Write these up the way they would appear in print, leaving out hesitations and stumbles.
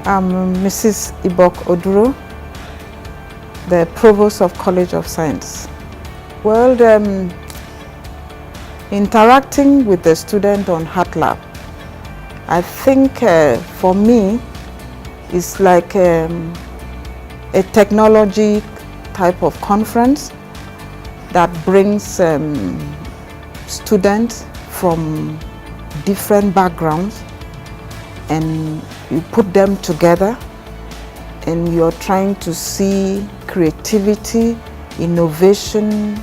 I'm Mrs. Ibok Oduro, the Provost of College of Science. Well, interacting with the student on Hacklab, I think for me, it's like a technology type of conference that brings students from different backgrounds, and you put them together and you're trying to see creativity, innovation,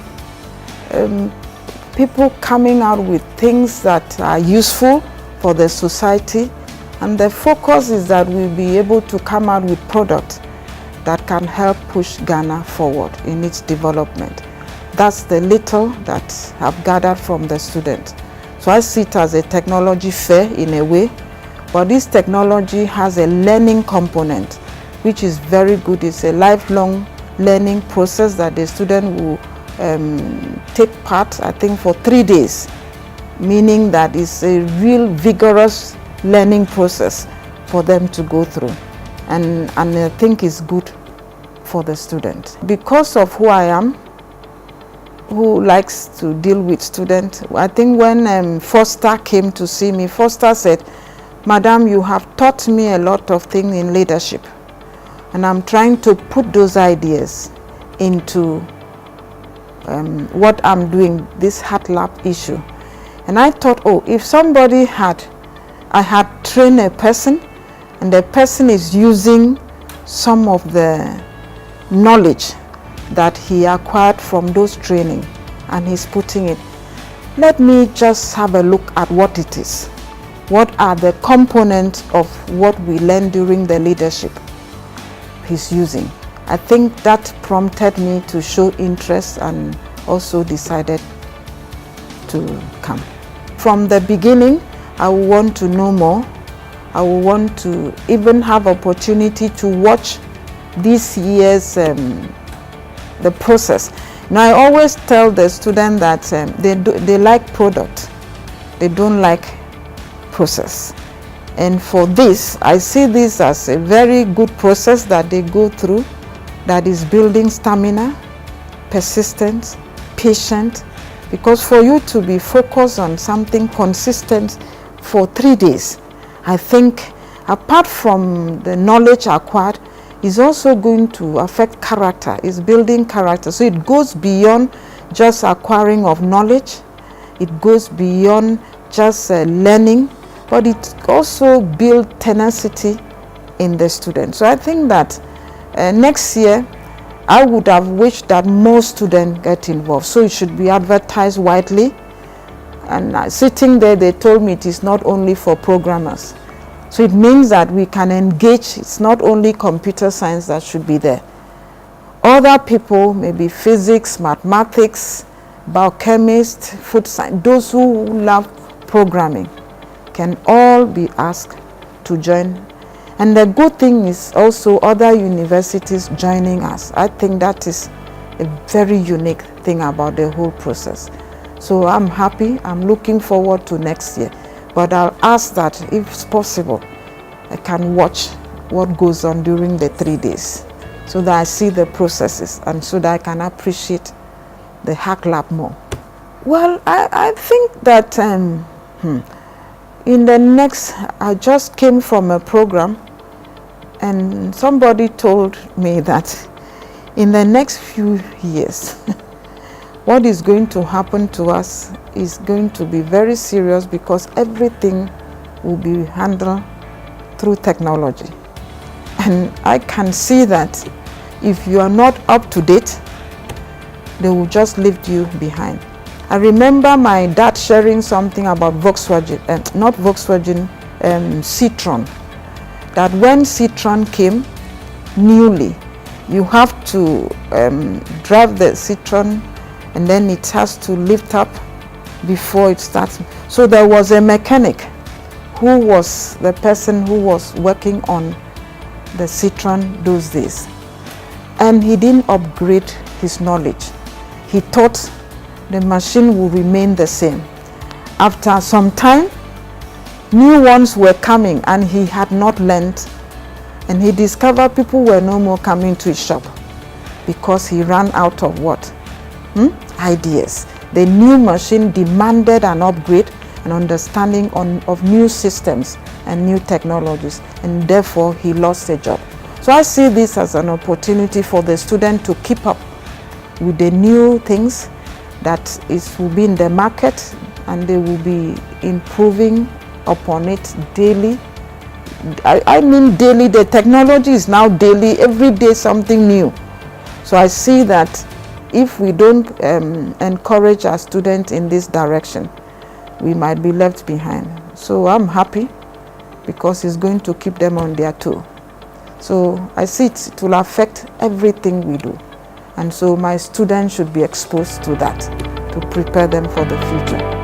people coming out with things that are useful for the society, and the focus is that we'll be able to come out with products that can help push Ghana forward in its development. That's the little that I've gathered from the students. So I see it as a technology fair in a way, but this technology has a learning component, which is very good. It's a lifelong learning process that the student will take part, I think, for 3 days, meaning that it's a real vigorous learning process for them to go through. And I think it's good for the student. Because of who I am, who likes to deal with students, I think when Foster came to see me, Foster said, "Madam, you have taught me a lot of things in leadership, and I'm trying to put those ideas into what I'm doing, this Hacklab issue." And I thought, oh, if I had trained a person, and the person is using some of the knowledge that he acquired from those training, and he's putting it, let me just have a look at what it is. What are the components of what we learned during the leadership he's using? I think that prompted me to show interest and also decided to come. From the beginning, I want to know more. I want to even have opportunity to watch this year's the process. Now, I always tell the student that they like product, they don't like process. And for this, I see this as a very good process that they go through, that is building stamina, persistence, patience, because for you to be focused on something consistent for 3 days, I think apart from the knowledge acquired, is also going to affect character, is building character. So it goes beyond just acquiring of knowledge, it goes beyond just learning, but it also builds tenacity in the student. So I think that next year, I would have wished that more students get involved. So it should be advertised widely. And sitting there, they told me it is not only for programmers. So it means that we can engage. It's not only computer science that should be there. Other people, maybe physics, mathematics, biochemists, food science, those who love programming can all be asked to join. And the good thing is also other universities joining us. I think that is a very unique thing about the whole process. So I'm happy. I'm looking forward to next year. But I'll ask that if it's possible, I can watch what goes on during the 3 days so that I see the processes and so that I can appreciate the Hacklab more. Well, I think that in the next, I just came from a program and somebody told me that in the next few years, what is going to happen to us is going to be very serious because everything will be handled through technology. And I can see that if you are not up to date, they will just leave you behind. I remember my dad sharing something about Volkswagen, Citron, that when Citron came newly, you have to drive the Citron and then it has to lift up before it starts. So there was a mechanic who was the person who was working on the Citron those days. And he didn't upgrade his knowledge. He thought the machine will remain the same. After some time, new ones were coming and he had not learned And he discovered people were no more coming to his shop because he ran out of what? Ideas. The new machine demanded an upgrade, an understanding of new systems and new technologies, and therefore he lost a job. So I see this as an opportunity for the student to keep up with the new things that will be in the market, and they will be improving upon it daily. I mean daily. The technology is now daily, every day something new. So I see that if we don't encourage our students in this direction, we might be left behind. So I'm happy because it's going to keep them on their toe. So I see it will affect everything we do. And so my students should be exposed to that to prepare them for the future.